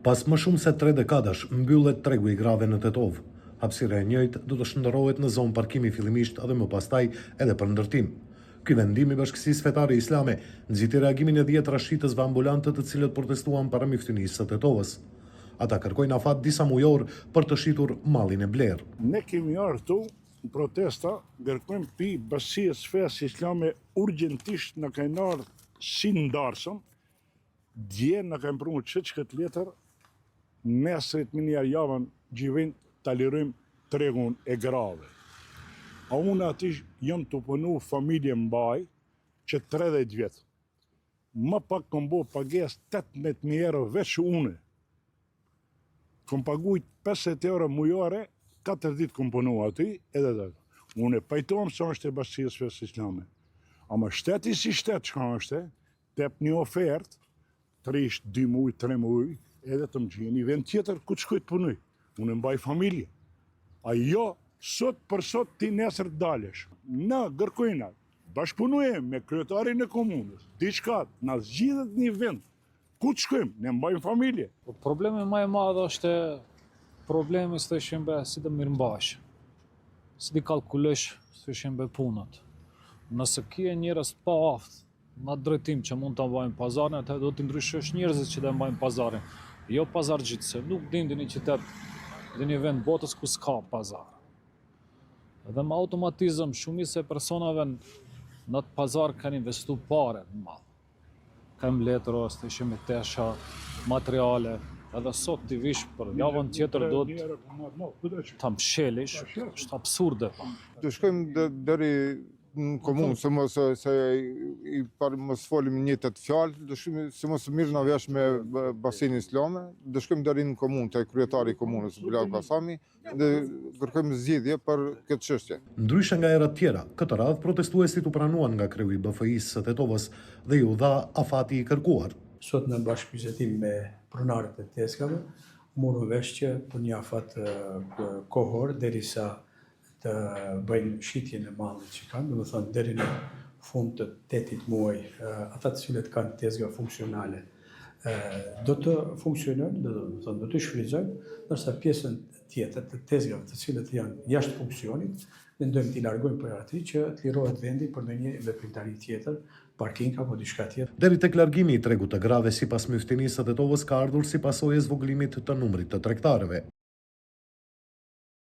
Pas më shumë se 3 dekadash, mbyllet tregu i grave në Tetov. Hapësira e njëjtë do të shndërrohet në zonë parkimi fillimisht dhe më pastaj edhe për ndërtim. Ky vendim i Bashkisisë Fetare Islame nxiti reagimin e 10 rashitësve ambulante të cilët protestuan para miftynisë së Tetovës. Ata kërkojnë afat disa mujor për të shitur mallin e blerë. Ne kemi ardhur këtu në protesta, kërkojmë pi Bashkisë Fetare Islame urgjentisht në kanë ardhur si ndarshëm. Dje në kanë prunë këtë letër, nesrit minjar javën gjivin të lirojmë tregun e grave. A unë ati jam të punu familje mbaj që 30 vjetë. Më pak kom bo pages 18.000 euro veç une. Kom pagujt 50 euro mujore, 4 ditë kom punu aty, edhe dhe. Unë e pajtojmë se është e Bashkisë Fetare Islame. Ama shteti si shtet që është, tep një ofertë, 2 muj, 3 muj, edhe të më gjenë një vend tjetër ku të shkoj të punuj. Unë mbaj familje. A jo, sot për sot ti nesër të dalesh. Na gërkojna, bashkëpunujem me kryetarin e komunës, diçka, na zgjidhet një vend. Ku të shkojmë? Ne mbajmë familje. Problemi më i madh është problemi së shembe si të mirëmbash. Si të kalkulosh së shembe punët. Nëse kje njerëz pa aftë, në drejtim që mund të mbajnë pazarin, atë do të ndryshosh njerëzit që të mbajnë pazarin. Jo pazar gjithse, nuk din një qytet dhe një vend botës ku s'ka pazar. Dhe me automatizëm shumica e personave në të pazar kanë investu pare në madh. Kanë letër ose të ishim tesha, materiale, edhe sot t'i vish për javën tjetër do të mshelish, është absurde. Do shkojmë deri në komunë, se mos folim një të fjalë, se mos mirë në vesh me Bashkinë Islame, do shkojmë deri në komunë, të kryetari i komunës, Bilal Kasami, dhe kërkojmë zgjidhje për këtë çështje. Ndryshe nga erat tjera, këtë radhë protestuesit u pranuan nga kreu i BFI-së së Tetovës dhe ju dha afati i kërkuar. Sot në bashkëbisedim me pronarët e tezgave, morëm vesh që për një afat kohor derisa të bëjnë shitjen e mallit që kanë, do të thonë deri në fund të 8 muaj, ata të cilët kanë tezga funksionale do të funksionojnë, do të shfrytëzojnë, ndërsa pjesën tjetër të tezgave të cilët janë jashtë funksionit, mendojmë t'i largojmë për aty që të lirohet vendi për ndonjë veprimtari tjetër, parking apo diçka tjetër. Deri tek largimi i tregut të grave sipas miftynisë së Tetovës ka ardhur si pasojë e zvogëlimit të numrit të tregtarëve.